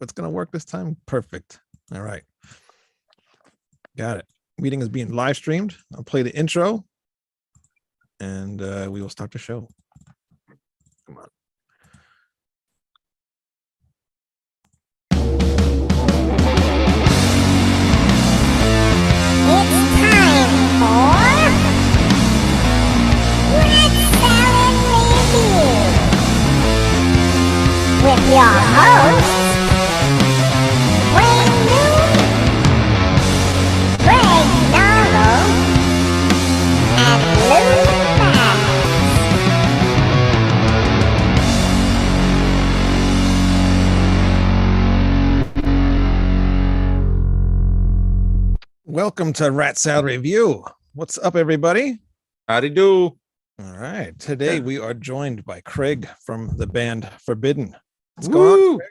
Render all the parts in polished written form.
it's going to work this time. Perfect. All right. Got it. Meeting is being live streamed. I'll play the intro and we will start the show. Come on. It's time for Red Salad Review with your hosts, Wayne Noon, Greg Narrow, and Lou Maddox. Welcome to Rat Salad Review. What's up, everybody? Howdy do. All right. Today we are joined by Craig from the band Forbidden. What's going on, Craig?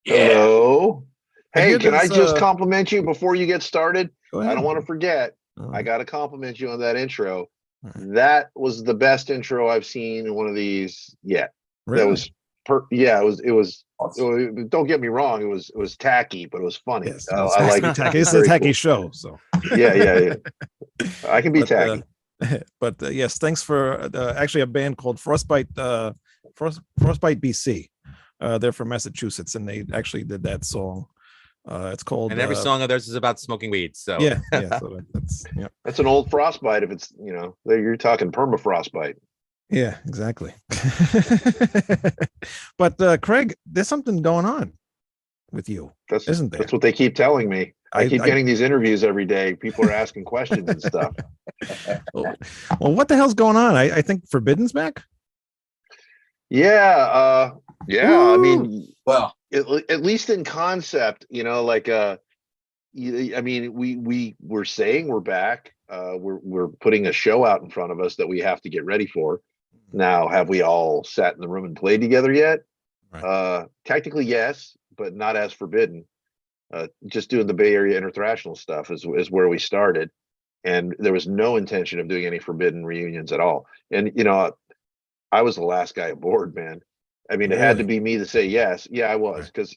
Hello. I Hey, hear can I this, just compliment you before you get started? Go I ahead. don't want to forget. Oh, I got to compliment you on that intro. All That was the best intro I've seen in one of these yet. really? That was don't get me wrong, it was tacky, but it was funny. Yes, I like it. tacky. It's a Very tacky cool. show. So Yeah. I can be But, tacky. but yes, thanks for actually a band called Frostbite BC. They're from Massachusetts, and they actually did that song. It's called And every song of theirs is about smoking weed. So yeah. So that's yeah. That's an old frostbite. If it's you're talking permafrostbite. Yeah, exactly. But Craig, there's something going on with you, isn't there? That's what they keep telling me. I keep getting these interviews every day. People are asking questions and stuff. Well, what the hell's going on? I think Forbidden's back. Yeah. I mean, well, at least in concept, we we're saying we're back. We're putting a show out in front of us that we have to get ready for. Now, have we all sat in the room and played together yet? Right. Technically, yes, but not as Forbidden. Just doing the Bay Area International stuff is where we started, and there was no intention of doing any Forbidden reunions at all. And I was the last guy aboard, man. I mean, it had to be me to say yes. Yeah, I was, because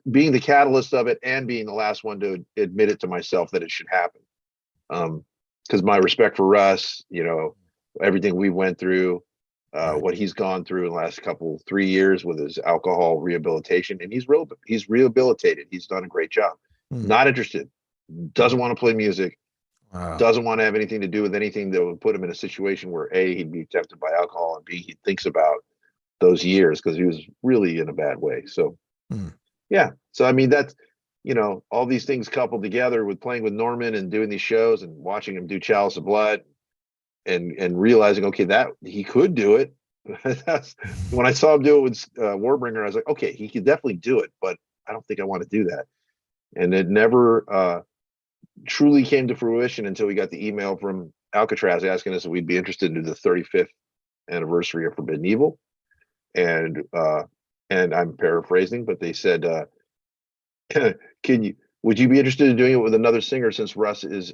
being the catalyst of it and being the last one to admit it to myself that it should happen. Because my respect for Russ, everything we went through, what he's gone through in the last 3 years with his alcohol rehabilitation, and he's rehabilitated. He's done a great job. Not interested. Doesn't want to play music. Wow. Doesn't want to have anything to do with anything that would put him in a situation where A, he'd be tempted by alcohol, and B, he thinks about those years because he was really in a bad way. So yeah. So I mean, that's all these things coupled together with playing with Norman and doing these shows and watching him do Chalice of Blood and realizing, okay, that he could do it. That's when I saw him do it with Warbringer, I was like, okay, he could definitely do it, but I don't think I want to do that. And it never truly came to fruition until we got the email from Alcatraz asking us if we'd be interested in the 35th anniversary of Forbidden Evil. And I'm paraphrasing, but they said, would you be interested in doing it with another singer, since Russ is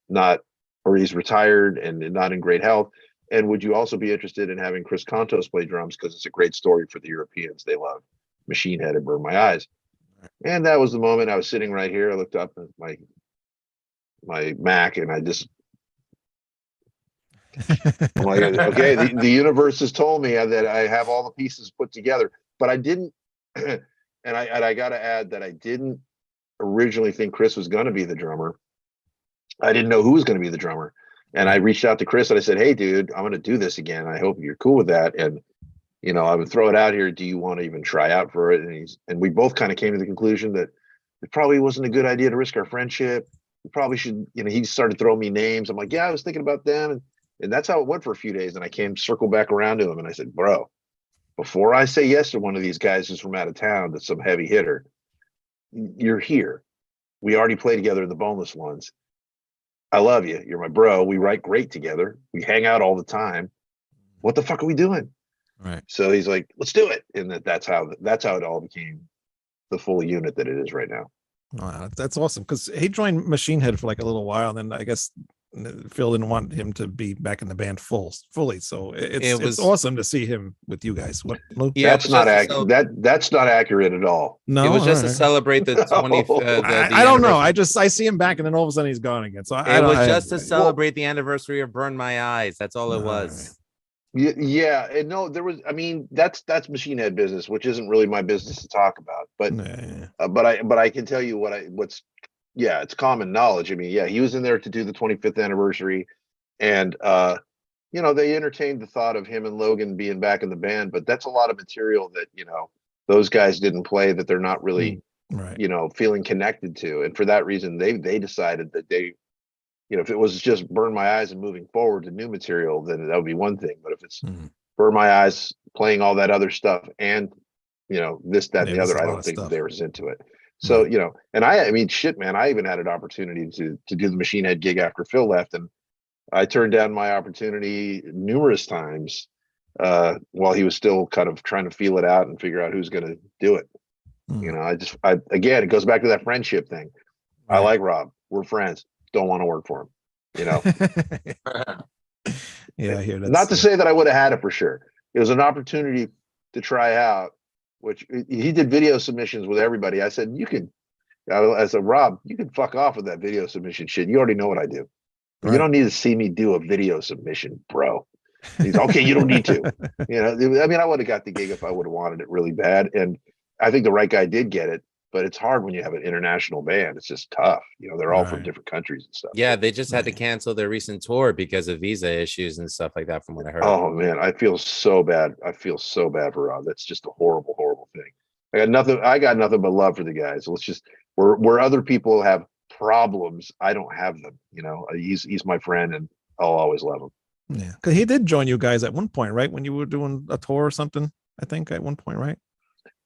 not, or he's retired and not in great health? And would you also be interested in having Chris Kontos play drums, because it's a great story for the Europeans? They love Machine Head and Burn My Eyes. And that was the moment I was sitting right here. I looked up at my Mac, and I'm like, okay, the universe has told me that I have all the pieces put together, but I didn't. And I got to add that I didn't originally think Chris was going to be the drummer. I didn't know who was going to be the drummer. And I reached out to Chris and I said, hey, dude, I'm going to do this again. I hope you're cool with that. And, I would throw it out here. Do you want to even try out for it? And we both kind of came to the conclusion that it probably wasn't a good idea to risk our friendship. We probably should, he started throwing me names. I'm like, yeah, I was thinking about them. And that's how it went for a few days. And I circled back around to him and I said, bro, before I say yes to one of these guys who's from out of town, that's some heavy hitter, you're here. We already play together in the Boneless Ones. I love you. You're my bro. We write great together. We hang out all the time. What the fuck are we doing? Right. So he's like, let's do it. And that's how it all became the full unit that it is right now. Wow, that's awesome, because he joined Machine Head for like a little while, and then I guess Phil didn't want him to be back in the band fully. So it's was awesome to see him with you guys. What, Lou? Yeah, That's not accurate. That's not accurate at all. No, it was just to alright. celebrate the 20th. I don't know. I see him back, and then all of a sudden he's gone again. So It was just to celebrate the anniversary of Burn My Eyes. That's all it was. Yeah, and no, there was. I mean, that's Machine Head business, which isn't really my business to talk about. But but I can tell you what's. Yeah, it's common knowledge. I mean, yeah, he was in there to do the 25th anniversary, and you know, they entertained the thought of him and Logan being back in the band. But that's a lot of material that, you know, those guys didn't play, that they're not really, you know, feeling connected to, and for that reason, they decided that they. You know, if it was just Burn My Eyes and moving forward to new material, then that would be one thing. But if it's Burn My Eyes, playing all that other stuff, and, you know, this, that, and the other, I don't think they were into it. So, you know, and I mean, shit, man, I even had an opportunity to do the Machine Head gig after Phil left, and I turned down my opportunity numerous times while he was still kind of trying to feel it out and figure out who's going to do it. You know, again, it goes back to that friendship thing. I like Rob. We're friends. Don't want to work for him, you know. Yeah, I hear that. Not to say that I would have had it for sure. It was an opportunity to try out, which he did video submissions with everybody. I said, I said, Rob, you can fuck off with that video submission shit. You already know what I do. You don't need to see me do a video submission, bro. He's okay. You don't need to. You know, I mean, I would have got the gig if I would have wanted it really bad, and I think the right guy did get it. But it's hard when you have an international band. It's just tough. You know, they're all from different countries and stuff. Yeah, they just had to cancel their recent tour because of visa issues and stuff like that, from what I heard. Oh man, I feel so bad. I feel so bad for Rob. That's just a horrible, horrible thing. I got nothing but love for the guys. Let's just where other people have problems, I don't have them. You know, he's my friend, and I'll always love him. Yeah, because he did join you guys at one point, right? When you were doing a tour or something, I think at one point, right?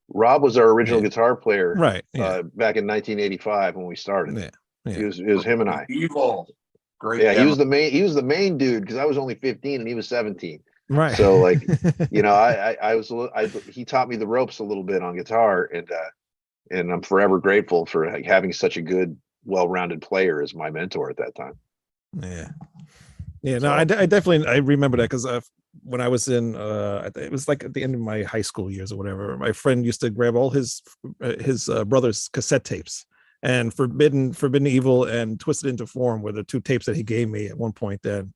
Rob was our original guitar player, right? Back in 1985 when we started. It was him and I. Evil, great. Yeah, he was the main dude, because I was only 15 and he was 17. Right. So like, you know, he taught me the ropes a little bit on guitar, and I'm forever grateful for having such a good, well-rounded player as my mentor at that time. Yeah. No, I definitely remember that, because when I was in it was like at the end of my high school years or whatever, my friend used to grab all his brother's cassette tapes, and Forbidden Evil and Twisted into Form were the two tapes that he gave me at one point. Then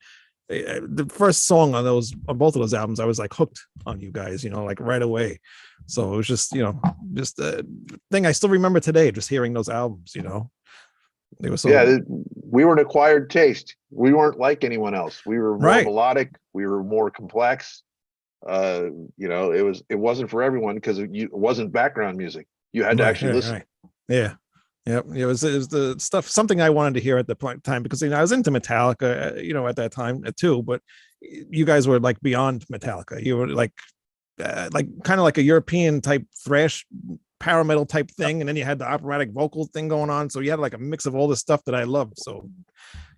the first song on both of those albums, I was like hooked on you guys, you know, like right away. So it was just, you know, just a thing I still remember today, just hearing those albums, you know. They were so we were an acquired taste. We weren't like anyone else. We were more melodic. We were more complex. You know, it wasn't for everyone, because it wasn't background music. You had to actually listen. Yeah. Yep. It was the stuff, something I wanted to hear at the time, because, you know, I was into Metallica, you know, at that time too, but you guys were like beyond Metallica. You were like kind of like a European type thrash power metal type thing, and then you had the operatic vocal thing going on, so you had like a mix of all this stuff that I loved. So,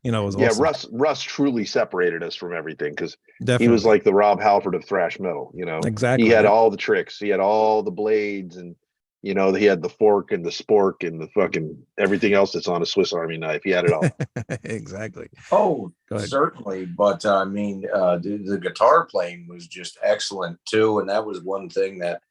you know, it was awesome. Russ truly separated us from everything, because he was like the Rob Halford of thrash metal. You know, exactly. He had all the tricks. He had all the blades, and you know, he had the fork and the spork and the fucking everything else that's on a Swiss Army knife. He had it all. Exactly. Oh, certainly. But I mean, the guitar playing was just excellent too, and that was one thing that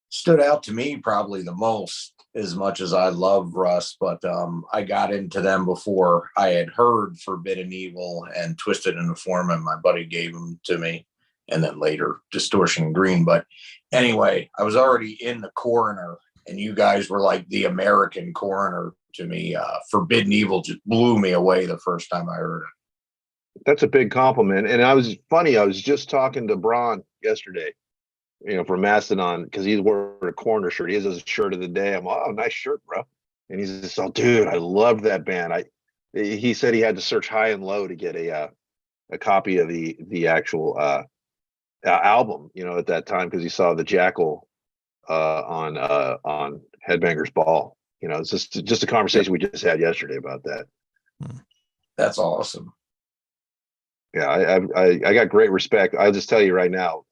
stood out to me probably the most, as much as I love Russ. But I got into them before I had heard Forbidden Evil and Twisted into Form, and my buddy gave them to me, and then later Distortion Green. But anyway, I was already in the Coroner, and you guys were like the American Coroner to me. Forbidden Evil just blew me away the first time I heard it. That's a big compliment. And I was just talking to Braun yesterday, you know, from Mastodon, because he's wearing a Corner shirt. He has his shirt of the day. I'm like, oh, nice shirt, bro. And he's just, oh, dude, I love that band. He said he had to search high and low to get a copy of the actual album, you know, at that time, because he saw the Jackal on Headbangers Ball. You know, it's just a conversation we just had yesterday about that. That's awesome. Yeah, I got great respect. I'll just tell you right now,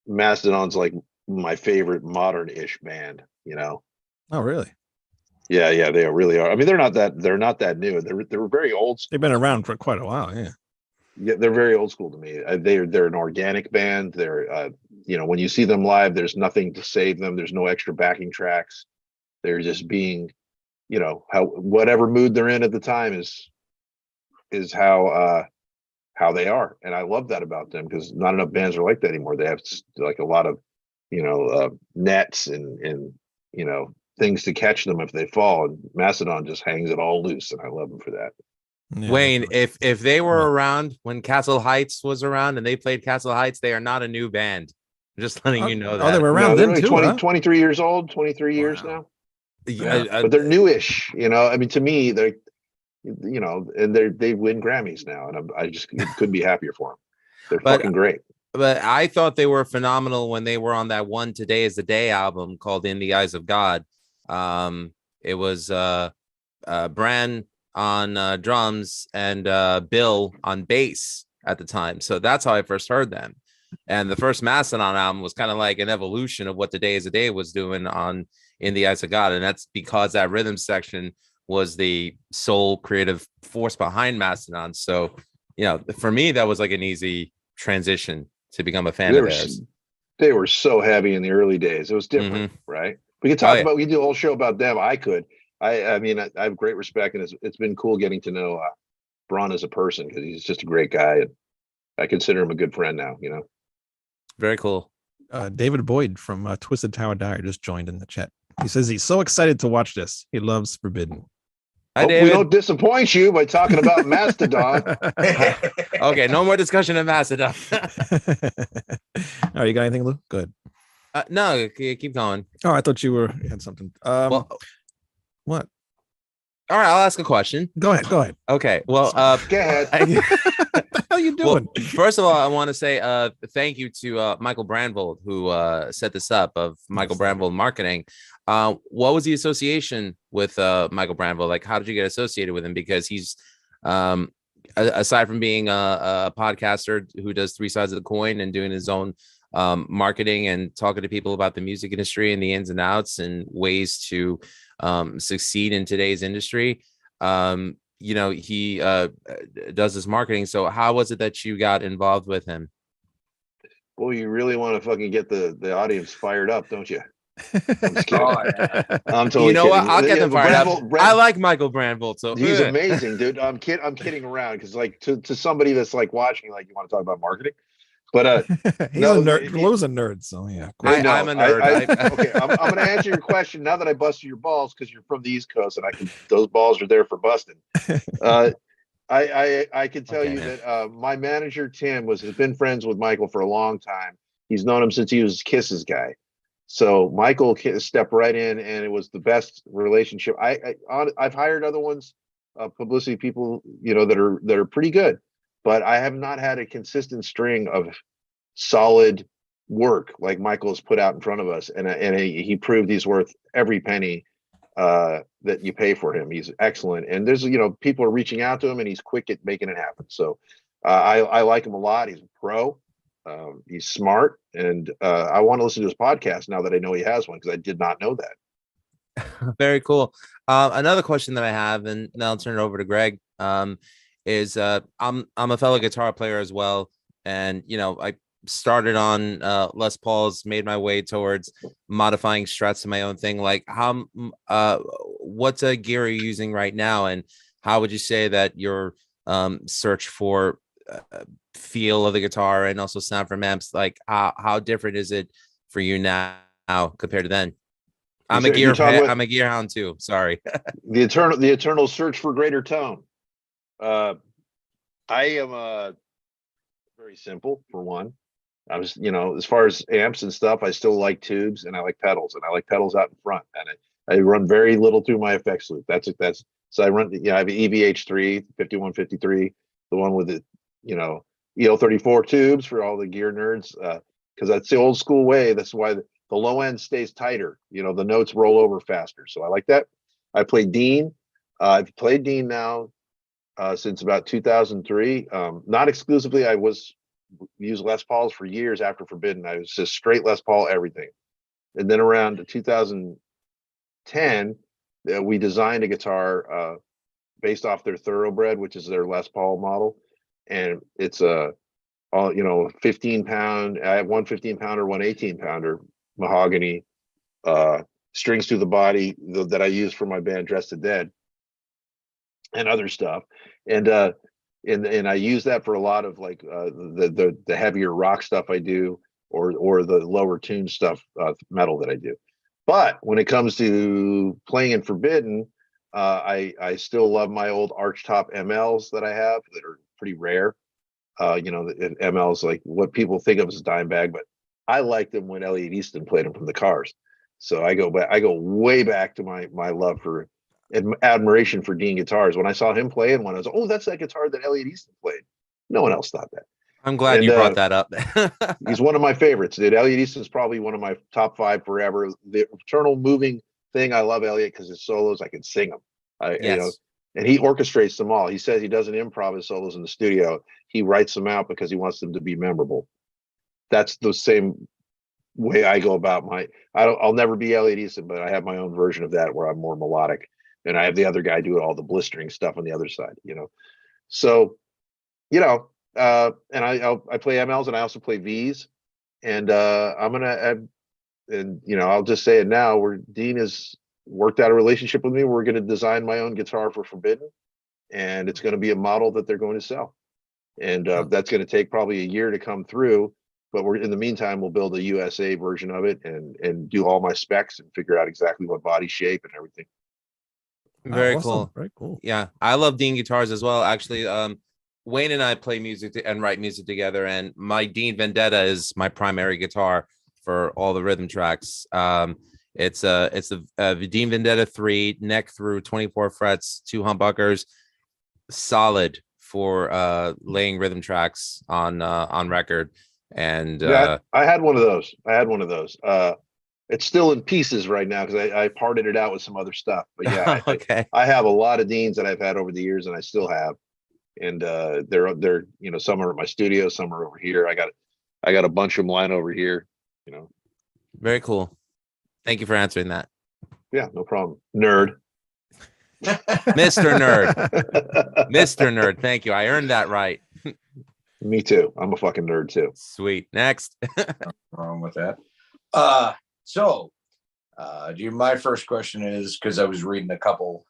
Mastodon's like my favorite modern-ish band, you know. Oh, really? Yeah, they really are. I mean, they're not that new. They're very old. They've been around for quite a while. Yeah. Yeah, they're very old school to me. They're an organic band. They're when you see them live, there's nothing to save them. There's no extra backing tracks. They're just being, how whatever mood they're in at the time is how they are, and I love that about them because not enough bands are like that anymore. They have like a lot of nets and things to catch them if they fall, and Mastodon just hangs it all loose, and I love them for that. Yeah, Wayne, if they were around when Castle Heights was around and they played Castle Heights, they are not a new band. I'm just letting you know that. Oh, they were around No, they're then like too, 23 years old, 23 years Wow. now. But they're newish, I mean, to me, they're, and they win Grammys now, and I just couldn't be happier for them. They're fucking great. But I thought they were phenomenal when they were on that one Today Is the Day album called In the Eyes of God. It was Bran on drums and Bill on bass at the time. So that's how I first heard them. And the first Mastodon album was kind of like an evolution of what Today Is the Day was doing on In the Eyes of God. And that's because that rhythm section was the sole creative force behind Mastodon. So, for me, that was like an easy transition to become a fan of theirs. They were so heavy in the early days. It was different, right? We could talk about, we could do a whole show about them. I mean, I have great respect, and it's been cool getting to know Braun as a person because he's just a great guy, and I consider him a good friend now. Very cool. David Boyd from Twisted Tower Diary just joined in the chat. He says he's so excited to watch this. He loves Forbidden. Hope we don't disappoint you by talking about Mastodon. Okay, no more discussion of Mastodon. All right, you got anything, Lou? Good. No, keep going. Oh, I thought you had something. What? All right, I'll ask a question. Go ahead. Okay. Well, go ahead. What the hell are you doing? Well, first of all, I want to say thank you to Michael Brandvold, who set this up, of Michael Brandvold Marketing. What was the association with Michael Brandvold? Like, how did you get associated with him? Because he's, aside from being a podcaster who does three sides of the coin and doing his own marketing and talking to people about the music industry and the ins and outs and ways to succeed in today's industry. He does his marketing. So how was it that you got involved with him? Well, you really want to fucking get the audience fired up, don't you? I'm just kidding. I'm totally kidding. What? I'll get them fired up. I like Michael Brandvold, so he's amazing, dude. I'm kidding around because, like, to somebody that's like watching, like, you want to talk about marketing, but he's a nerd. Lou's a nerd, so yeah. I'm a nerd. Okay, I'm going to answer your question now that I busted your balls because you're from the East Coast, and those balls are there for busting. I can tell you that my manager Tim has been friends with Michael for a long time. He's known him since he was Kiss's guy. So Michael stepped right in, and it was the best relationship. I've hired other ones, publicity people, that are pretty good, but I have not had a consistent string of solid work like Michael has put out in front of us, and he proved he's worth every penny that you pay for him. He's excellent, and there's people are reaching out to him, and he's quick at making it happen. So I like him a lot. He's a pro. He's smart, and I want to listen to his podcast now that I know he has one, because I did not know that. Very cool. Another question that I have, and then I'll turn it over to Greg, is I'm a fellow guitar player as well, and I started on Les Pauls, made my way towards modifying Strats to my own thing. Like, what gear are you using right now, and how would you say that your search for feel of the guitar and also sound from amps, like how different is it for you now compared to then? I'm a gear hound too. Sorry. the eternal search for greater tone. I am very simple, for one. I was, as far as amps and stuff, I still like tubes, and I like pedals, out in front, and I run very little through my effects loop. So I run, I have an EVH3 5153, the one with the EL34 tubes for all the gear nerds, because that's the old school way. That's why the low end stays tighter. The notes roll over faster. So I like that. I play Dean. I've played Dean now since about 2003. Not exclusively. I used Les Pauls for years after Forbidden. I was just straight Les Paul everything. And then around 2010, we designed a guitar based off their Thoroughbred, which is their Les Paul model, and it's a 15 pound. I have one 15 pounder, one 18 pounder mahogany, strings through the body that I use for my band Dressed to Dead and other stuff, and I use that for a lot of like the heavier rock stuff I do, or the lower tune stuff, metal that I do. But when it comes to playing in Forbidden, I still love my old archtop MLs that I have that are pretty rare. The MLs, like what people think of as a dime bag, but I liked them when Elliot Easton played them from the Cars. So I go way back to my love for admiration for Dean guitars. When I saw him playing one, I was like, oh, that's that guitar that Elliot Easton played. No one else thought that. I'm glad you brought that up. He's one of my favorites, dude. Elliot Easton's probably one of my top 5 forever. The eternal moving thing, I love Elliot because his solos, I can sing them. And he orchestrates them all. He says he doesn't improv his solos in the studio. He writes them out because he wants them to be memorable. That's the same way I go about I'll never be Elliot Easton, but I have my own version of that where I'm more melodic, and I have the other guy do all the blistering stuff on the other side, So, and I play MLs and I also play Vs, and I'm gonna add, and I'll just say it now, where Dean has worked out a relationship with me. We're going to design my own guitar for Forbidden, and it's going to be a model that they're going to sell, and that's going to take probably a year to come through. But in the meantime, we'll build a USA version of it and do all my specs and figure out exactly what body shape and everything. Very Awesome. cool. Very cool. Yeah, I love Dean guitars as well. Actually, Wayne and I play music and write music together, and my Dean Vendetta is my primary guitar for all the rhythm tracks. It's the Dean Vendetta 3 neck through 24 frets, 2 humbuckers, solid for laying rhythm tracks on record. And I had one of those. It's still in pieces right now because I parted it out with some other stuff. But yeah, okay. I have a lot of Deans that I've had over the years, and I still have. And they're some are at my studio, some are over here. I got a bunch of them lying over here. Very cool. Thank you for answering that. Yeah, no problem. Nerd. Mr. Nerd. Mr. Nerd. Thank you. I earned that right. Me too. I'm a fucking nerd too. Sweet. Next. Wrong with that. My first question is, because I was reading a couple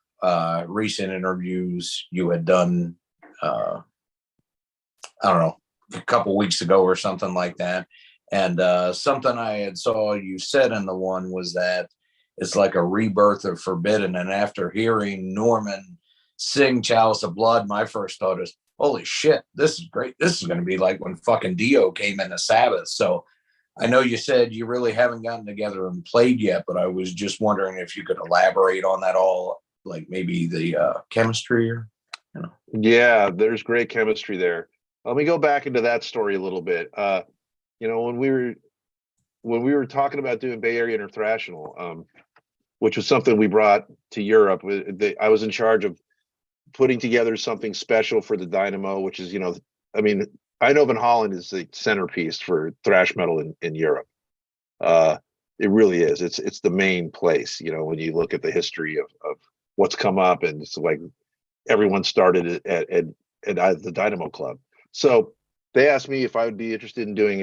recent interviews you had done, I don't know, a couple weeks ago or something like that. And something I had saw you said in the one was that it's like a rebirth of Forbidden. And after hearing Norman sing Chalice of Blood, my first thought is, holy shit, this is great. This is going to be like when fucking Dio came into Sabbath. So I know you said you really haven't gotten together and played yet, but I was just wondering if you could elaborate on that all, like maybe the chemistry or, Yeah, there's great chemistry there. Let me go back into that story a little bit. When we were talking about doing Bay Area International, which was something we brought to Europe, I was in charge of putting together something special for the Dynamo, which is, Eindhoven, Holland is the centerpiece for thrash metal in Europe. It really is. It's the main place, when you look at the history of what's come up, and it's like everyone started at the Dynamo Club. So they asked me if I would be interested in doing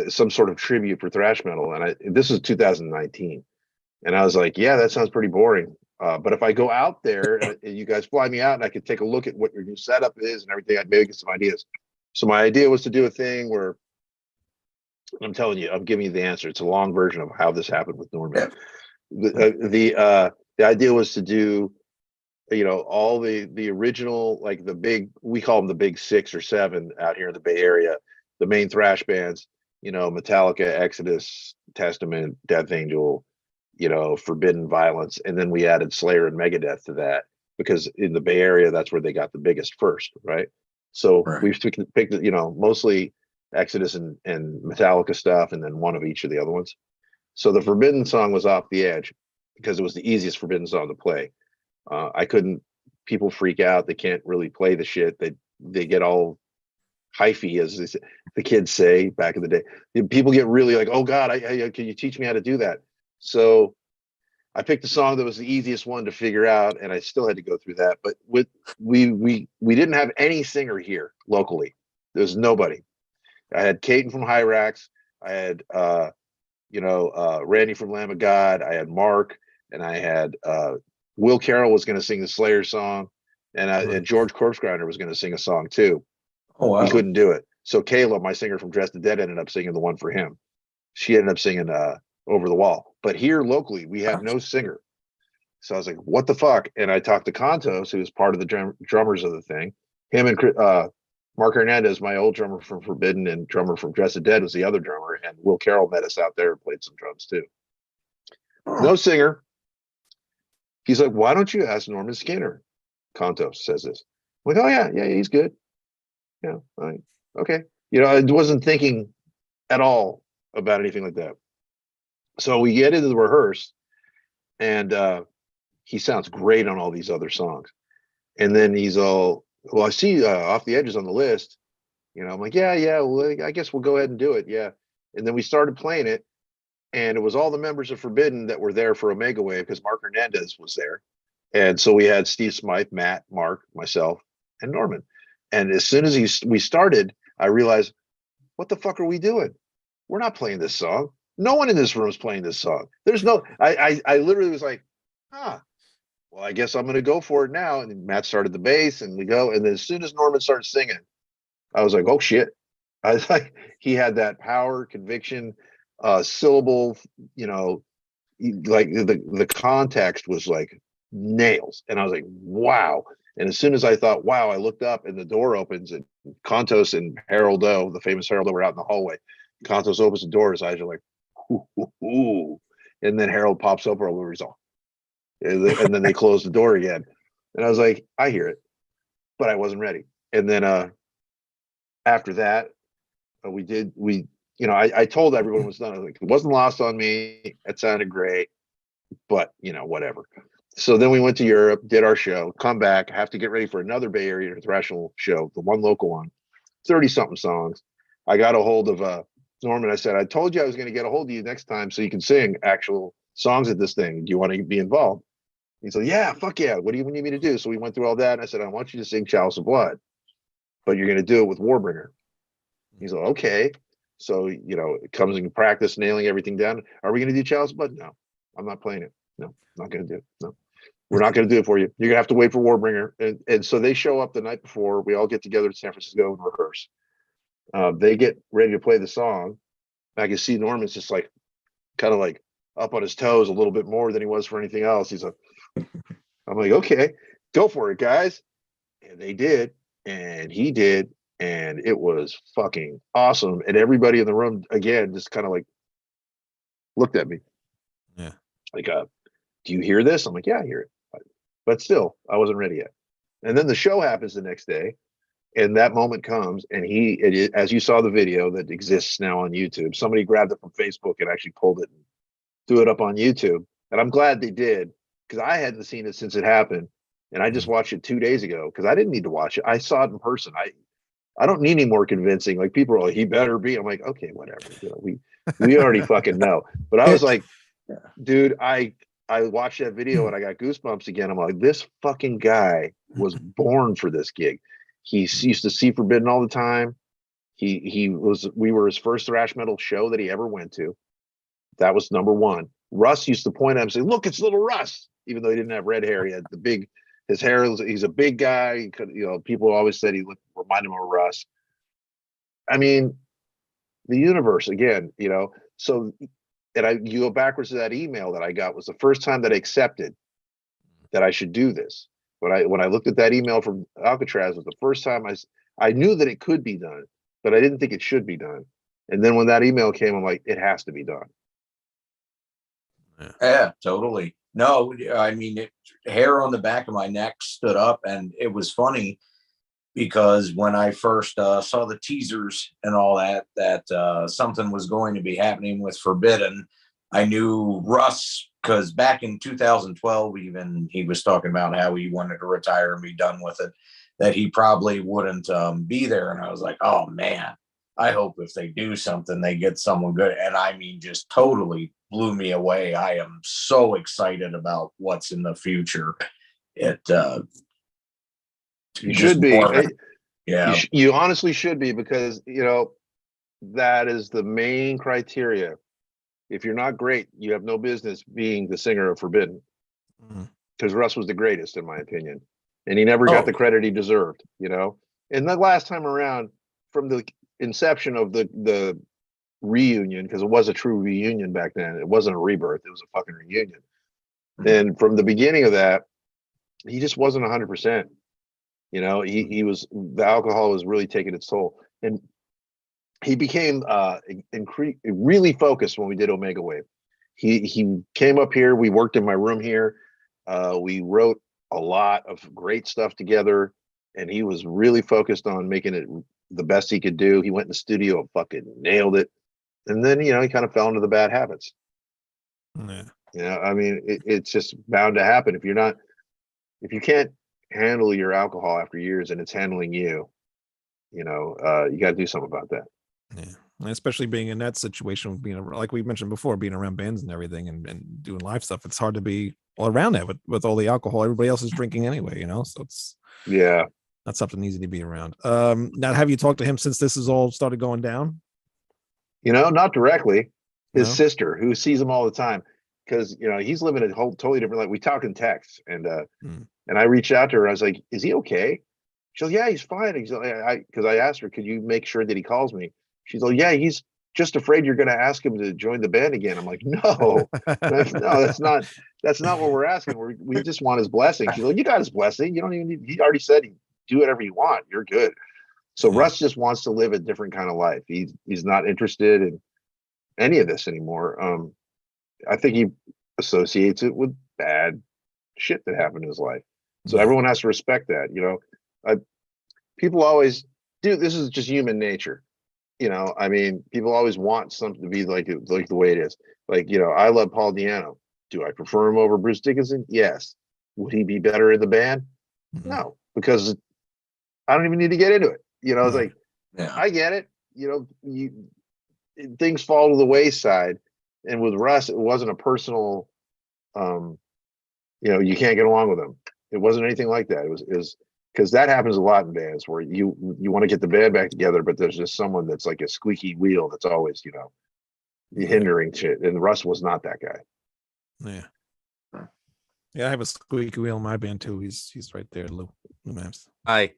some sort of tribute for thrash metal, and this was 2019, and I was like, yeah, that sounds pretty boring. But if I go out there and you guys fly me out and I could take a look at what your new setup is and everything, I'd maybe get some ideas. So my idea was to do a thing where, I'm telling you, I'm giving you the answer. It's a long version of how this happened with Norman. The idea was to do, all the original, like we call them the big 6 or 7 out here in the Bay Area, the main thrash bands, Metallica, Exodus, Testament, Death Angel, Forbidden Violence, and then we added Slayer and Megadeth to that because in the Bay Area that's where they got the biggest first, right? So we've picked mostly Exodus and Metallica stuff, and then one of each of the other ones. So the Forbidden song was Off the Edge because it was the easiest Forbidden song to play. People freak out, they can't really play the shit, they get all hyphy, as the kids say back in the day. People get really like, oh god, can you teach me how to do that? So I picked the song that was the easiest one to figure out, and I still had to go through that. But we didn't have any singer here locally. There was nobody. I had Caden from Hyrax. I had Randy from Lamb of God. I had Mark, and I had Will Carroll was going to sing the Slayer song, and George Corpsegrinder was going to sing a song too. Oh wow. He couldn't do it. So Kayla, my singer from Dressed to Dead, ended up singing the one for him. She ended up singing Over the Wall. But here locally, we had no singer. So I was like, what the fuck? And I talked to Kontos, who was part of the drummers of the thing. Him and Mark Hernandez, my old drummer from Forbidden and drummer from Dressed to Dead, was the other drummer. And Will Carroll met us out there and played some drums too. No singer. He's like, why don't you ask Norman Skinner? Kontos says this. I'm like, oh yeah, he's good. Yeah, right. Okay. I wasn't thinking at all about anything like that. So we get into the rehearse, and he sounds great on all these other songs. And then he's all, well, I see Off the Edges on the list. I'm like, yeah, well, I guess we'll go ahead and do it. Yeah. And then we started playing it, and it was all the members of Forbidden that were there for Omega Wave because Mark Hernandez was there. And so we had Steve Smythe, Matt, Mark, myself, and Norman. And as soon as we started, I realized, what the fuck are we doing? We're not playing this song. No one in this room is playing this song. There's no, I literally was like, well, I guess I'm going to go for it now. And Matt started the bass, and we go. And then as soon as Norman started singing, I was like, oh shit. I was like, he had that power, conviction, syllable, like the context was like nails. And I was like, wow. And as soon as I thought, wow, I looked up and the door opens, and Kontos and Harold O, the famous Harold O, were out in the hallway. Kontos opens the door, his eyes are like, ooh. And then Harold pops up over his all. And then they close the door again. And I was like, I hear it, but I wasn't ready. And then after that, I told everyone it was done. I was like, it wasn't lost on me. It sounded great, but whatever. So then we went to Europe, did our show, come back, have to get ready for another Bay Area Thrational show, the one local one, 30-something songs. I got a hold of Norman. I said, I told you I was going to get a hold of you next time so you can sing actual songs at this thing. Do you want to be involved? He said, yeah, fuck yeah. What do you need me to do? So we went through all that. And I said, I want you to sing Chalice of Blood, but you're going to do it with Warbringer. He's like, okay. So, it comes in practice, nailing everything down. Are we going to do Chalice of Blood? No, I'm not playing it. No, I'm not going to do it. No. We're not going to do it for you. You're going to have to wait for Warbringer. And so they show up the night before. We all get together in San Francisco and rehearse. They get ready to play the song. I can see Norman's just like, kind of like up on his toes a little bit more than he was for anything else. He's like, I'm like, okay, go for it, guys. And they did. And he did. And it was fucking awesome. And everybody in the room, again, just kind of like looked at me. Yeah. Like, do you hear this? I'm like, yeah, I hear it. But still, I wasn't ready yet. And then the show happens the next day, and that moment comes, and as you saw the video that exists now on YouTube, somebody grabbed it from Facebook and actually pulled it and threw it up on YouTube. And I'm glad they did, because I hadn't seen it since it happened. And I just watched it 2 days ago because I didn't need to watch it. I saw it in person. I don't need any more convincing. Like, people are like, he better be. I'm like, okay, whatever. We already fucking know. But I was like, dude, I watched that video and I got goosebumps again. I'm like, this fucking guy was born for this gig. He used to see Forbidden all the time. We were his first thrash metal show that he ever went to. That was number one. Russ used to point at him and say, look, it's little Russ. Even though he didn't have red hair, he had his hair, he's a big guy. He could, people always said he reminded him of Russ. I mean, the universe again, so. And you go backwards to that email that I got was the first time that I accepted that I should do this. When I looked at that email from Alcatraz, was the first time I knew that it could be done, but I didn't think it should be done. And then when that email came, I'm like, it has to be done. Yeah, totally. No, I mean, hair on the back of my neck stood up, and it was funny because when I first saw the teasers and all that something was going to be happening with Forbidden, I knew Russ, because back in 2012, even he was talking about how he wanted to retire and be done with it, that he probably wouldn't be there. And I was like, oh man, I hope if they do something, they get someone good. And I mean, just totally blew me away. I am so excited about what's in the future. It You just should be. more- yeah. You honestly should be, because that is the main criteria. If you're not great, you have no business being the singer of Forbidden. Mhm. Because Russ was the greatest, in my opinion, and he never got the credit he deserved. And the last time around, from the inception of the reunion, because it was a true reunion back then, it wasn't a rebirth, it was a fucking reunion. And from the beginning of that, he just wasn't 100%. He was, the alcohol was really taking its toll, and he became really focused when we did Omega Wave. He came up here, we worked in my room here, we wrote a lot of great stuff together, and he was really focused on making it the best he could do. He went in the studio and fucking nailed it, and then he kind of fell into the bad habits. Yeah. I mean, it's just bound to happen if you can't handle your alcohol after years and it's handling you. You got to do something about that. Yeah. And especially being in that situation, with being like we mentioned before, being around bands and everything, and doing live stuff, it's hard to be all around that with all the alcohol everybody else is drinking anyway. So it's not something easy to be around. Now, have you talked to him since this has all started going down? Not directly. His No? sister, who sees him all the time, because he's living a whole totally different life. We talk in text, and I reached out to her. I was like, "Is he okay?" She's like, "Yeah, he's fine." Because I asked her, "Could you make sure that he calls me?" She's like, "Yeah, he's just afraid you're going to ask him to join the band again." I'm like, "No, that's not what we're asking. We just want his blessing." She's like, "You got his blessing. You don't even need." He already said, "Do whatever you want. You're good." So Russ just wants to live a different kind of life. He's not interested in any of this anymore. I think he associates it with bad shit that happened in his life. So everyone has to respect that. People always do. This is just human nature. I mean, people always want something to be like the way it is. Like, I love Paul Di'Anno. Do I prefer him over Bruce Dickinson? Yes. Would he be better in the band? No, because I don't even need to get into it. It's like, I get it. Things fall to the wayside. And with Russ, it wasn't a personal, you can't get along with him. It wasn't anything like that. It was because that happens a lot in bands where you want to get the band back together, but there's just someone that's like a squeaky wheel that's always, hindering shit. And Russ was not that guy. Yeah, I have a squeaky wheel in my band too. He's right there, Lou Maps. Hi.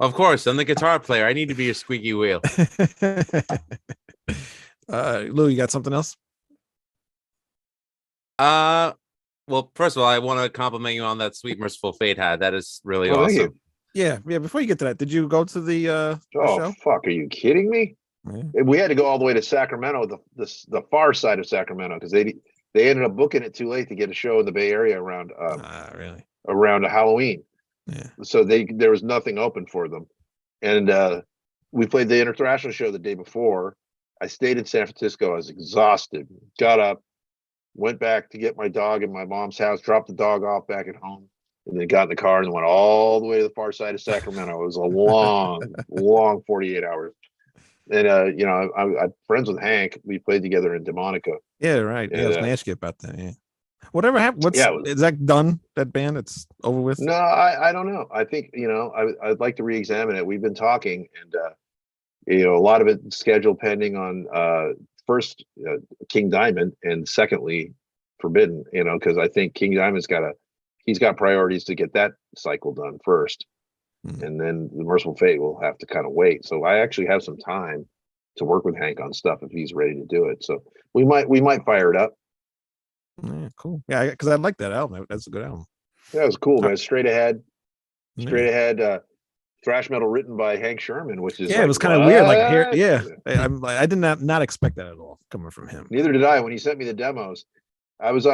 Of course, I'm the guitar player. I need to be a squeaky wheel. Lou, you got something else? Well, first of all, I want to compliment you on that Sweet Merciful Fate hat. That is really Thank awesome. you. Yeah. Before you get to that, did you go to the show? Fuck, are you kidding me? Yeah. We had to go all the way to Sacramento, the far side of Sacramento, because they ended up booking it too late to get a show in the Bay Area around really? around Halloween. Yeah. So there was nothing open for them, and we played the International show the day before. I stayed in San Francisco. I was exhausted. Got up, went back to get my dog in my mom's house, dropped the dog off back at home, and then got in the car and went all the way to the far side of Sacramento. It was a long 48 hours. And I'm friends with Hank. We played together in Demonica. Yeah, right. Yeah, I was gonna ask you about that. Yeah. Whatever happened? Is that done? That band? It's over with? No, I don't know. I think I'd like to re-examine it. We've been talking, and a lot of it scheduled pending on first King Diamond, and secondly Forbidden. Because I think King Diamond's he's got priorities to get that cycle done first, and then the Merciful Fate will have to kind of wait. So I actually have some time to work with Hank on stuff if he's ready to do it. So we might fire it up. Yeah, cool. Yeah, because I like that album. That's a good album. Yeah, it was cool, man. Straight ahead, thrash metal written by Hank Sherman, which is it was kind of weird. Like here, I did not expect that at all coming from him. Neither did I. When he sent me the demos, I was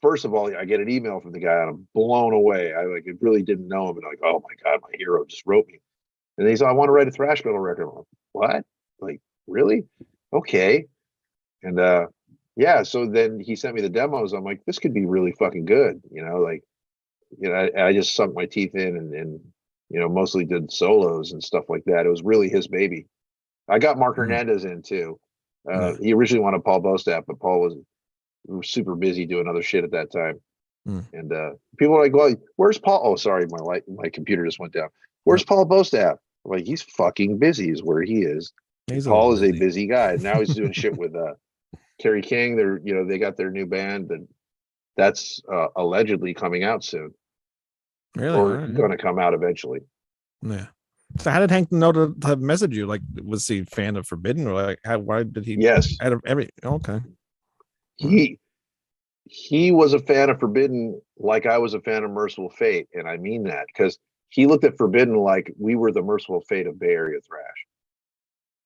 first of all, I get an email from the guy and I'm blown away. I really didn't know him, and like, oh my god, my hero just wrote me. And he said, I want to write a thrash metal record. I'm like, what? Like, really? Okay. And so then he sent me the demos. I'm like, this could be really fucking good. I just sunk my teeth in and mostly did solos and stuff like that. It was really his baby. I got Mark Hernandez in too. He originally wanted Paul Bostaff, but Paul was super busy doing other shit at that time. And people are like, well, where's Paul? Oh, sorry, my computer just went down. Where's Paul Bostaff? I'm like, he's fucking busy is where he is. Paul is a busy guy. Now he's doing shit with Kerry King. They got their new band, and that's allegedly coming out soon. Really? Or going to come out eventually. Yeah. So how did Hank know to message you? Like, was he a fan of Forbidden, or like why did he? Yes. Out of every okay. He was a fan of Forbidden, like I was a fan of Merciful Fate, and I mean that because he looked at Forbidden like we were the Merciful Fate of Bay Area thrash.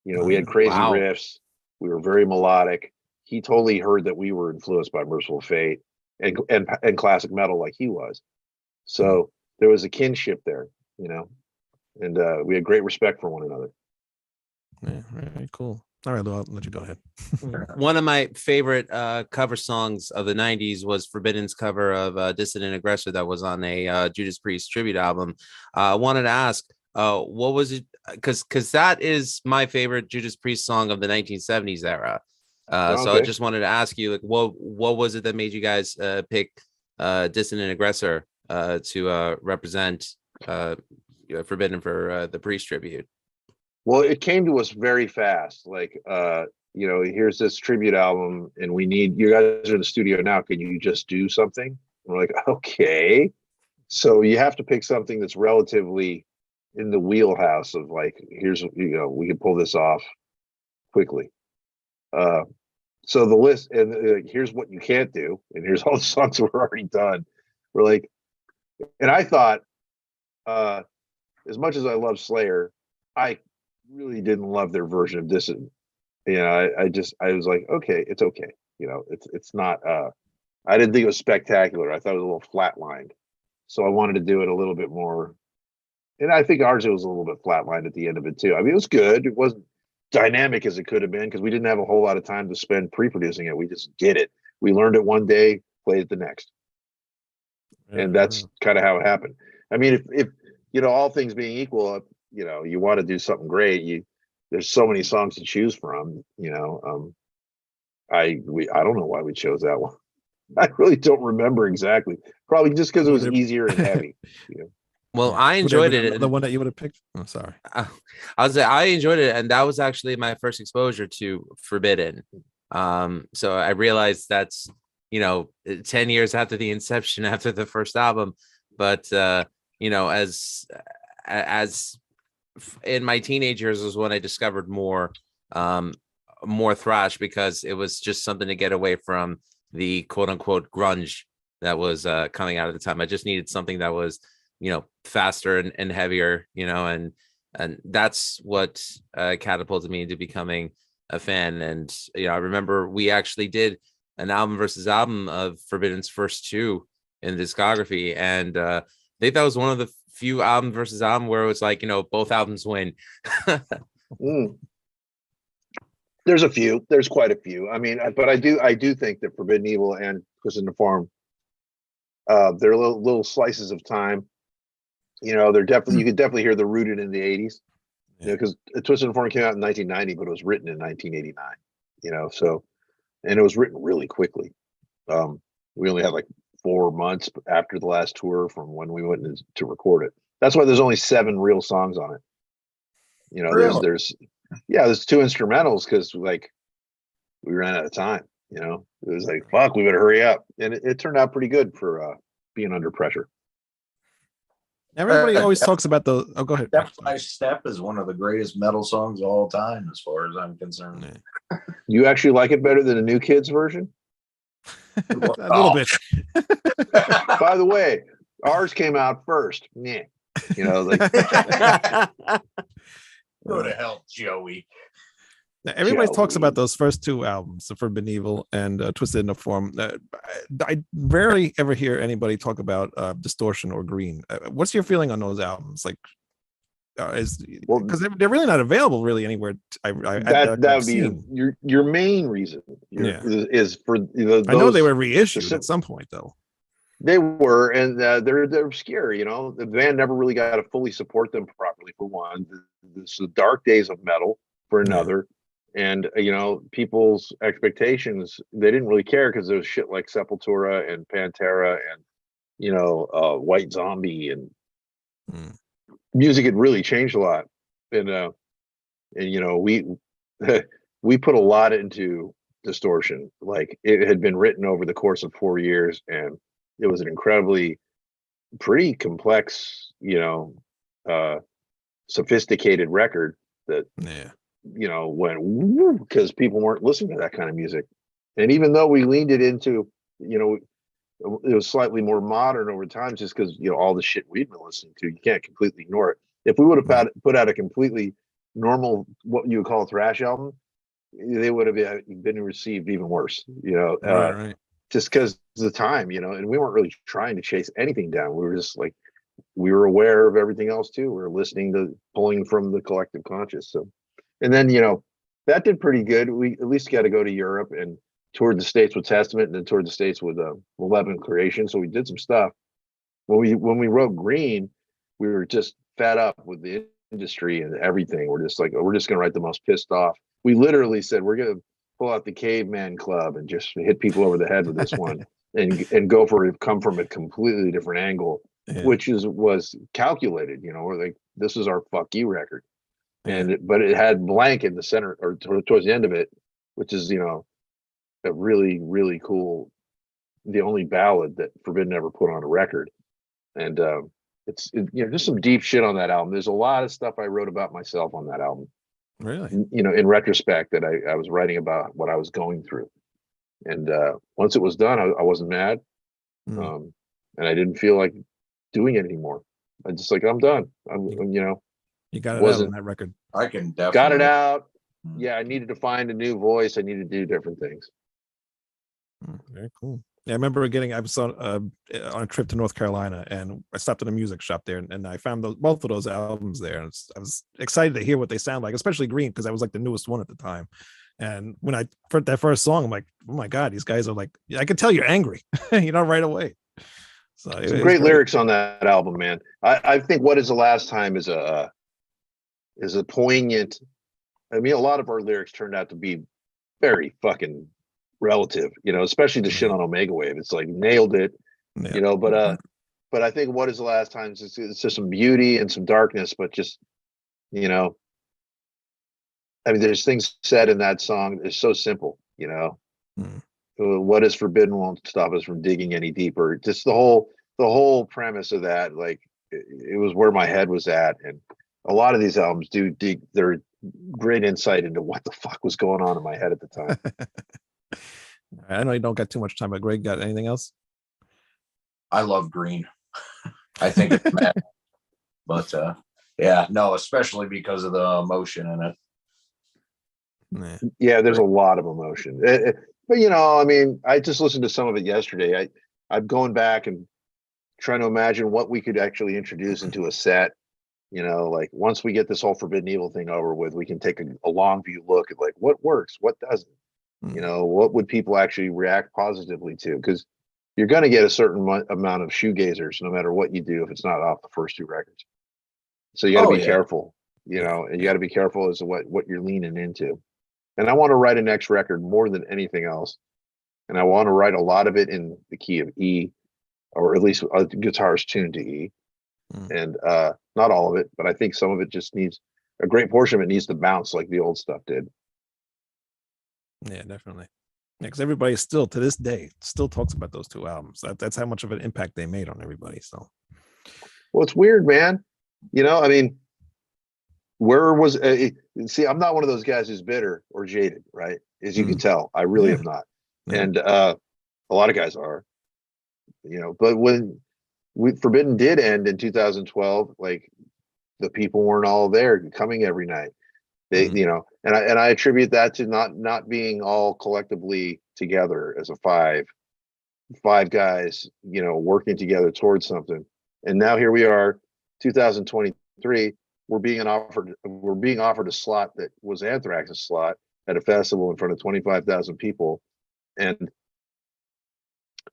We had crazy riffs. We were very melodic. He totally heard that we were influenced by Merciful Fate and classic metal like he was. So there was a kinship there, and we had great respect for one another. Yeah, very cool. All right, I'll let you go ahead. One of my favorite cover songs of the 90s was Forbidden's cover of Dissident Aggressor that was on a Judas Priest tribute album. I wanted to ask, what was it? Because that is my favorite Judas Priest song of the 1970s era. So I just wanted to ask you, like, what was it that made you guys pick Dissident Aggressor to represent Forbidden for the Priest tribute? Well, it came to us very fast. Like, here's this tribute album, and you guys are in the studio now. Can you just do something? And we're like, okay. So you have to pick something that's relatively in the wheelhouse of like, here's, we can pull this off quickly. So the list, and here's what you can't do, and here's all the songs that were already done. We're like, and I thought, as much as I love Slayer, I really didn't love their version of Dissident. I was like, okay, it's okay. It's not, I didn't think it was spectacular. I thought it was a little flatlined. So I wanted to do it a little bit more. And I think ours was a little bit flatlined at the end of it too. I mean, it was good. It wasn't dynamic as it could have been because we didn't have a whole lot of time to spend pre-producing it. We just did it. We learned it one day, played it the next. And that's kind of how it happened. I mean, if all things being equal, you want to do something great. There's so many songs to choose from. I don't know why we chose that one. I really don't remember exactly. Probably just because it was easier and heavy. Well, I enjoyed it. The one that you would have picked. Oh, sorry. I enjoyed it, and that was actually my first exposure to Forbidden. So I realized that's 10 years after the inception, after the first album. But as in my teenage years was when I discovered more thrash, because it was just something to get away from the quote unquote grunge that was coming out at the time. I just needed something that was faster and heavier, and that's what catapulted me into becoming a fan. And I remember we actually did an album versus album of Forbidden's first two in the discography, and I think that was one of the few album versus album where it was like, both albums win. There's a few. There's quite a few. I mean, but I do think that Forbidden Evil and Twisted in the Form, they're little slices of time. They're definitely, you could definitely hear the rooted in the 80s. Because Twisted in the Form came out in 1990, but it was written in 1989. So, and it was written really quickly. We only had like 4 months after the last tour from when we went to record it. That's why there's only 7 real songs on it. Really? there's 2 instrumentals because like we ran out of time. It was like, fuck, we better hurry up, and it turned out pretty good for being under pressure. Everybody always talks about the. Oh, go ahead. Step by Step is one of the greatest metal songs of all time, as far as I'm concerned. You actually like it better than the New Kids version? A little bit. By the way, ours came out first. Yeah. Go to hell, Joey. Now, everybody talks about those first 2 albums, The Forbidden Evil and Twisted in the Form. I rarely ever hear anybody talk about Distortion or Green. What's your feeling on those albums? Like, because they're really not available really anywhere. That would be your main reason. Is for I know they were reissued at some point though. They were, and they're obscure. You know, the band never really got to fully support them properly. For one, this is the dark days of metal. For Yeah. another, and you know, people's expectations, they didn't really care because there was shit like Sepultura and Pantera and you know, White Zombie, and Mm. music had really changed a lot. And you know, we put a lot into Distortion. Like it had been written over the course of 4 years, and it was an incredibly pretty complex, you know, sophisticated record that Yeah. you know went because people weren't listening to that kind of music. And even though we leaned it into, you know, it was slightly more modern over time, just because you know all the shit we'd been listening to, you can't completely ignore it. If we would have put out a completely normal, what you would call a thrash album, they would have been received even worse, you know, Right. just because of the time, you know. And we weren't really trying to chase anything down. We were just like, we were aware of everything else too. We were listening to, pulling from the collective conscious. So, and then you know, that did pretty good. We at least got to go to Europe and toured the States with Testament, and then toured the States with 11 Creation. So we did some stuff. When we wrote Green, we were just fed up with the industry and everything. We're just like, we're just gonna write the most pissed off. We literally said we're gonna pull out the Caveman Club and just hit people over the head with this one, and go for it, come from a completely different angle, Yeah. which was calculated. You know, we're like, this is our fuck you record, Yeah. but it had Blank in the center, or towards the end of it, which is, you know, a really, really cool, the only ballad that Forbidden ever put on a record. And you know, just some deep shit on that album. There's a lot of stuff I wrote about myself on that album, Really? you know, in retrospect, that I was writing about what I was going through. And once it was done, I wasn't mad. Mm. And I didn't feel like doing it anymore. I just like, I'm done. You know, You got it out wasn't on that record. I can definitely got it out. Mm. Yeah, I needed to find a new voice. I needed to do different things. Very cool. Yeah, I remember I was on a trip to North Carolina, and I stopped at a music shop there, and I found both of those albums there. And I was excited to hear what they sound like, especially Green, because I was like the newest one at the time. And when I heard that first song, I'm like, oh my God, these guys are like, I could tell you're angry, you know, right away. So Some great lyrics on that album, man. I think What Is the Last Time is a poignant. I mean, a lot of our lyrics turned out to be very fucking relative, you know, especially the shit on Omega Wave. It's like nailed it, Yeah. you know. But I think What Is the Last Time, it's just some beauty and some darkness, but just, you know, I mean, there's things said in that song. It's so simple, you know. What is forbidden won't stop us from digging any deeper. Just the whole premise of that, like it was where my head was at. And a lot of these albums do dig their great insight into what the fuck was going on in my head at the time. I know you don't got too much time, but Greg, got anything else? I love Green. I think it's mad. But yeah, no, especially because of the emotion in it. Yeah, there's a lot of emotion. But you know, I mean, I just listened to some of it yesterday. I'm going back and trying to imagine what we could actually introduce into a set. You know, like once we get this whole Forbidden Evil thing over with, we can take a long view look at like what works, what doesn't. You know, what would people actually react positively to? Because you're going to get a certain amount of shoegazers no matter what you do if it's not off the first two records. So you got to be careful, you know, and you got to be careful as to what you're leaning into. And I want to write a next record more than anything else. And I want to write a lot of it in the key of E, or at least a guitarist tuned to E. And not all of it, but I think some of it just needs, a great portion of it needs to bounce like the old stuff did. Yeah, definitely. Yeah, because everybody still to this day still talks about those two albums. That's how much of an impact they made on everybody. So, well, it's weird, man. You know, I mean, where was see? I'm not one of those guys who's bitter or jaded, right? As you can tell, I really am not. And a lot of guys are, you know. But when Forbidden did end in 2012, like the people weren't all there coming every night. They, you know, and I attribute that to not being all collectively together as a five guys, you know, working together towards something. And now here we are, 2023. We're being offered a slot that was Anthrax's slot at a festival in front of 25,000 people, and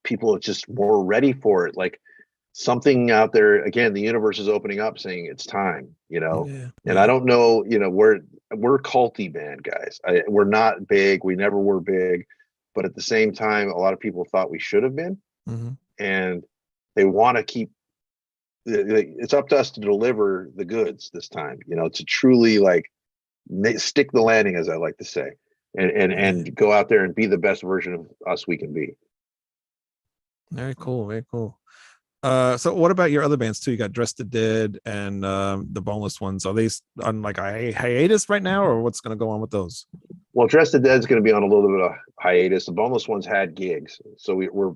people are just more ready for it. Like something out there, again, the universe is opening up saying it's time, you know. Yeah, And yeah. I don't know, you know, we're a culty band, guys. We're not big. We never were big. But at the same time, a lot of people thought we should have been. Mhm. And they want to keep, it's up to us to deliver the goods this time, you know, to truly like stick the landing, as I like to say, and go out there and be the best version of us we can be. Very cool, very cool. So what about your other bands too? You got Dressed to Dead and the Boneless Ones. Are they on like a hiatus right now, or what's going to go on with those? Well, Dressed to Dead is going to be on a little bit of hiatus. The Boneless Ones had gigs, so we're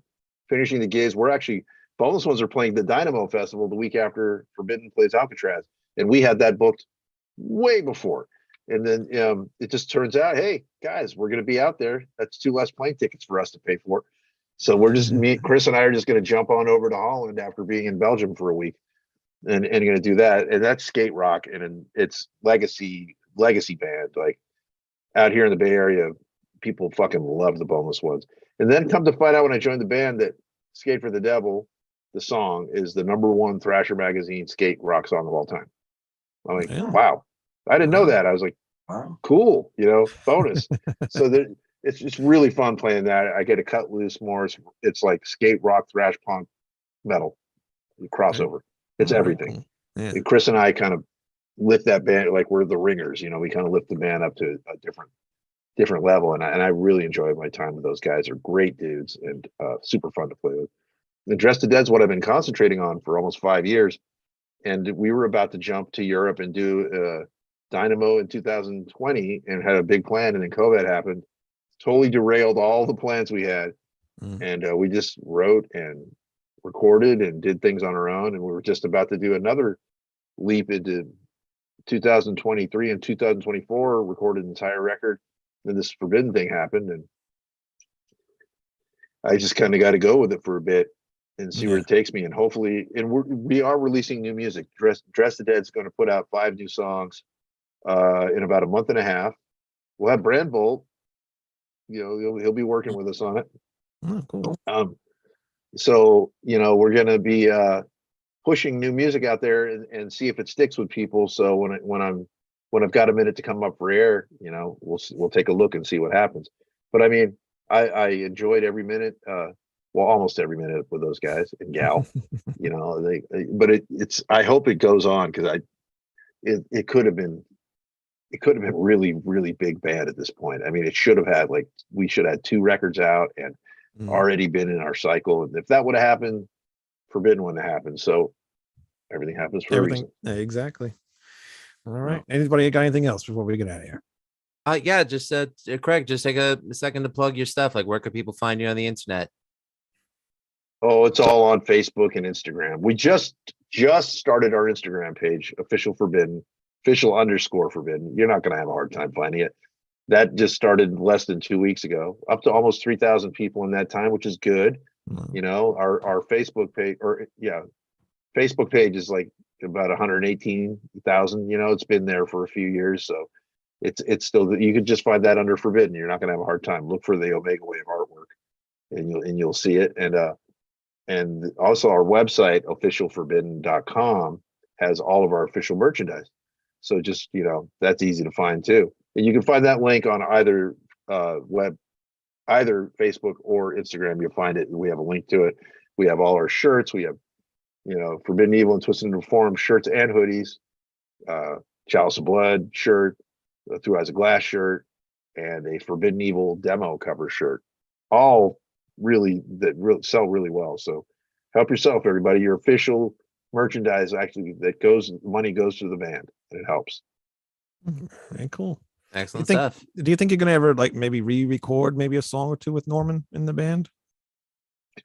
finishing the gigs. We're actually, Boneless Ones are playing the Dynamo Festival the week after Forbidden plays Alcatraz, and we had that booked way before. And then it just turns out, hey guys, we're going to be out there. That's 2 less plane tickets for us to pay for. So we're just Chris and I are just going to jump on over to Holland after being in Belgium for a week, and going to do that. And that's skate rock, and it's legacy band. Like out here in the Bay Area, people fucking love the Boneless Ones. And then come to find out when I joined the band that "Skate for the Devil," the song, is the #1 Thrasher magazine skate rock song of all time. I'm like, Yeah. wow, I didn't know that. I was like, Wow. cool, you know, bonus. So that it's just really fun playing that. I get to cut loose more. It's like skate rock, thrash punk, metal, crossover. It's Very everything. cool. Yeah. And Chris and I kind of lift that band like we're the ringers. You know, we kind of lift the band up to a different level. And I really enjoyed my time with those guys. They're great dudes and super fun to play with. And Dressed to Dead is what I've been concentrating on for almost 5 years. And we were about to jump to Europe and do Dynamo in 2020 and had a big plan, and then COVID happened, totally derailed all the plans we had. And we just wrote and recorded and did things on our own, and we were just about to do another leap into 2023 and 2024, recorded an entire record. Then this Forbidden thing happened, and I just kind of got to go with it for a bit and see where it takes me. And hopefully, and we are releasing new music. Dressed to Dead is going to put out 5 new songs in about a month and a half. We'll have Brand Bolt, you know, he'll be working with us on it. Oh, cool. So, you know, we're going to be pushing new music out there and see if it sticks with people. So when I've got a minute to come up for air, you know, we'll take a look and see what happens. But I mean, I enjoyed every minute, well, almost every minute with those guys and gal, you know, but it's, I hope it goes on, because it could have been really, really big band at this point. I mean, it should have had, like, we should have had 2 records out and already been in our cycle. And if that would have happened, Forbidden wouldn't have happened. So everything happens for a reason. Exactly. All right. Anybody got anything else before we get out of here? Yeah, just Craig, just take a second to plug your stuff. Like, where could people find you on the internet? Oh, it's all on Facebook and Instagram. We just started our Instagram page, official Forbidden, _Forbidden. You're not going to have a hard time finding it. That just started less than 2 weeks ago, up to almost 3,000 people in that time, which is good. You know, our Facebook page, Facebook page is like about 118,000. You know, it's been there for a few years, so it's still, you could just find that under Forbidden. You're not going to have a hard time. Look for the Omega Wave artwork, and you'll see it. And also our website, officialforbidden.com, has all of our official merchandise. So just, you know, that's easy to find too. And you can find that link on either either Facebook or Instagram. You'll find it. We have a link to it. We have all our shirts. We have, you know, Forbidden Evil and Twisted and Reformed shirts and hoodies, Chalice of Blood shirt, Through Eyes of Glass shirt, and a Forbidden Evil demo cover shirt. All really sell really well. So help yourself, everybody. Your official merchandise, actually, money goes to the band, and it helps. Very cool. Excellent stuff. Do you think you're gonna ever, like, maybe re-record maybe a song or two with Norman in the band?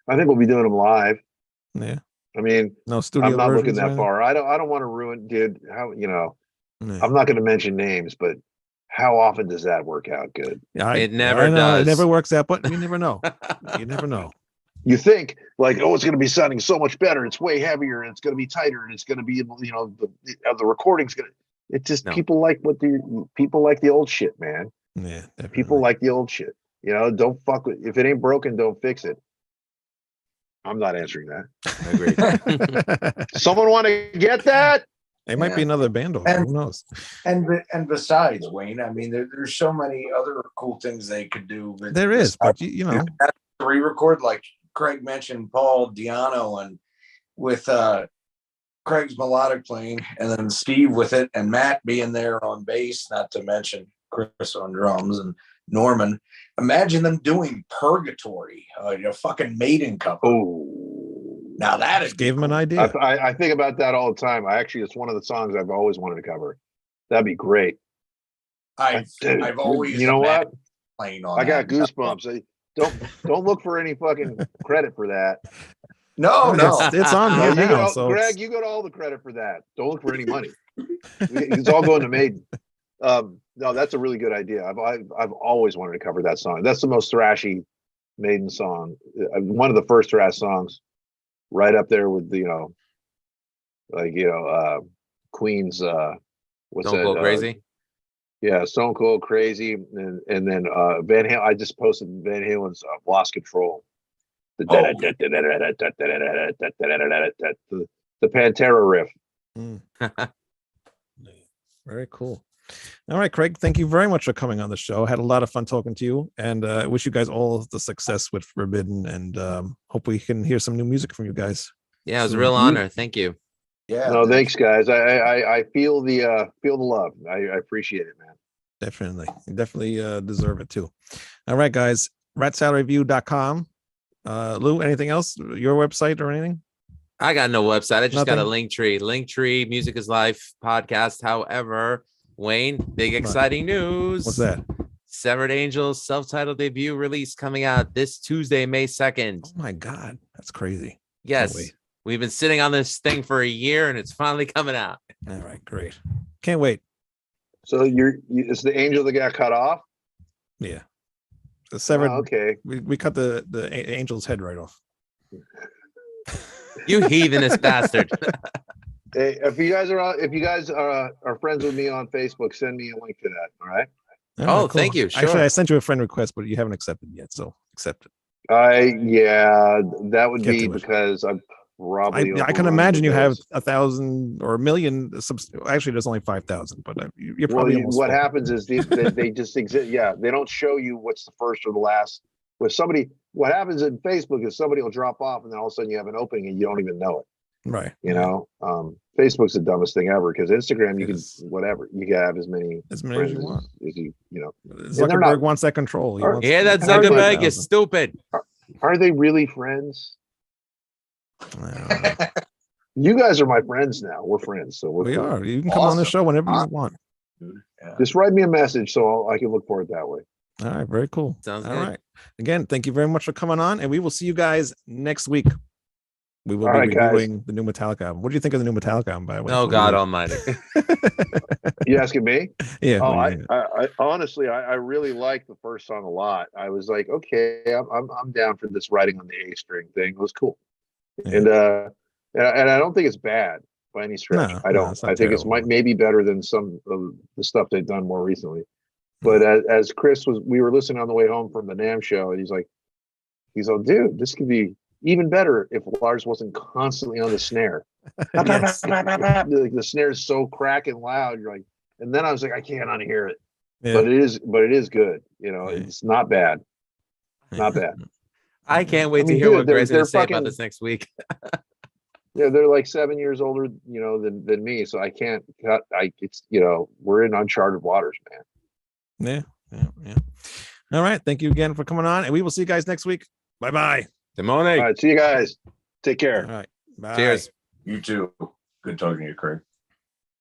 I think we'll be doing them live. Yeah. I mean, No studio. I'm not looking versions or that anything? far. I don't want to ruin, dude. How, you know, Yeah. I'm not going to mention names, but how often does that work out good? It never I know, does. It never works out, but you never know. You never know. You think like, oh, it's going to be sounding so much better. It's way heavier, and it's going to be tighter, and it's going to be, you know, the recording's going to. It's just people like the old shit, man. Yeah, definitely. People like the old shit. You know, don't fuck with, if it ain't broken, don't fix it. I'm not answering that. Agreed. Someone want to get that? It might be Yeah. another band over. And- Who knows? And besides, Wayne, I mean, there's so many other cool things they could do. But There is, but you know, re-record, like Craig mentioned, Paul Diano, and with Craig's melodic playing, and then Steve with it, and Matt being there on bass, not to mention Chris on drums and Norman. Imagine them doing Purgatory, fucking Maiden cover. Oh, Now that is just gave him an idea. I think about that all the time. It's one of the songs I've always wanted to cover. That'd be great. I've always, you know what? imagined playing on I got that. goosebumps. Don't look for any fucking credit for that. No, no. It's on No, here now. So Greg, you got all the credit for that. Don't look for any money. It's all going to Maiden. No, that's a really good idea. I've always wanted to cover that song. That's the most thrashy Maiden song. One of the first thrash songs, right up there with Queen's. What's Don't that? go crazy. Yeah, Stone Cold Crazy, and then Van Halen. I just posted Van Halen's Lost Control. The Pantera riff. very cool. All right, Craig, thank you very much for coming on the show. I had a lot of fun talking to you, and I wish you guys all the success with Forbidden, and hope we can hear some new music from you guys. Yeah, it was a real honor. Thank you. Yeah. No, thanks, guys. I feel the love. I appreciate it, man. Definitely. You definitely deserve it too. All right, guys. ratsaladreview.com. Lou, anything else? Your website or anything? I got no website. I just got a Nothing? link tree. Link tree, Music is Life podcast. However, Wayne, big exciting news. What's that? Severed Angels self-titled debut release coming out this Tuesday, May 2nd. Oh my God. That's crazy. Yes. wait. We've been sitting on this thing for a year and it's finally coming out. All right, great. Can't wait. So it's the angel that got cut off. Yeah. The severed. Oh, okay. We cut the angel's head right off. You heathenous bastard. Hey, if you guys are friends with me on Facebook, send me a link to that. All right. All Oh, right, thank you. Actually, Sure. I sent you a friend request, but you haven't accepted yet, so accept it. Yeah, that would Get be to it. because I'm probably. I can overrun imagine with you have those. 1,000 or a million. Actually, there's only 5,000, but you're Well, probably almost what full. happens is they just exist. Yeah, they don't show you what's the first or the last. What happens in Facebook is somebody will drop off, and then all of a sudden you have an opening and you don't even know it. Right. You know, Facebook's the dumbest thing ever because Instagram you It can is. whatever you can have as many As many as friends you want. as you know. Zuckerberg And they're not- wants that control. He Are- wants Yeah, that's How many Zuckerberg. You 5,000. stupid. Are they really friends? I don't know. You guys are my friends now. We're friends, so we're We cool. are. You can come on the Awesome. show whenever you Awesome. want. Yeah. Just write me a message so I can look for it that way. All right. Very cool. Sounds All good. right. Again, thank you very much for coming on, and we will see you guys next week. We will All be right, guys. reviewing the new Metallica album. What do you think of the new Metallica album, by the way? Oh, God almighty. You asking me? Yeah. Oh, yeah. I honestly, I really like the first song a lot. I was like, okay, I'm down for this writing on the A string thing. It was cool, Yeah. and I don't think it's bad by any stretch. No, I no, don't. it's not I think it's terrible. maybe better than some of the stuff they've done more recently. But as Chris we were listening on the way home from the NAMM show, and he's like, dude, this could be even better if Lars wasn't constantly on the snare. Yes. Like the snare is so cracking loud. You're like, and then I was like, I can't unhear it. Yeah. But it is good. You know, Yeah. it's not bad. Not bad. I can't wait I mean, to hear dude, what Gray's they're going to say about fucking- this next week. Yeah, they're like 7 years older, than me. So I can't cut. We're in uncharted waters, man. Yeah. All right. Thank you again for coming on, and we will see you guys next week. Bye-bye. Demonic. All right, see you guys. Take care. All right. Bye. Cheers. You too. Good talking to you, Craig.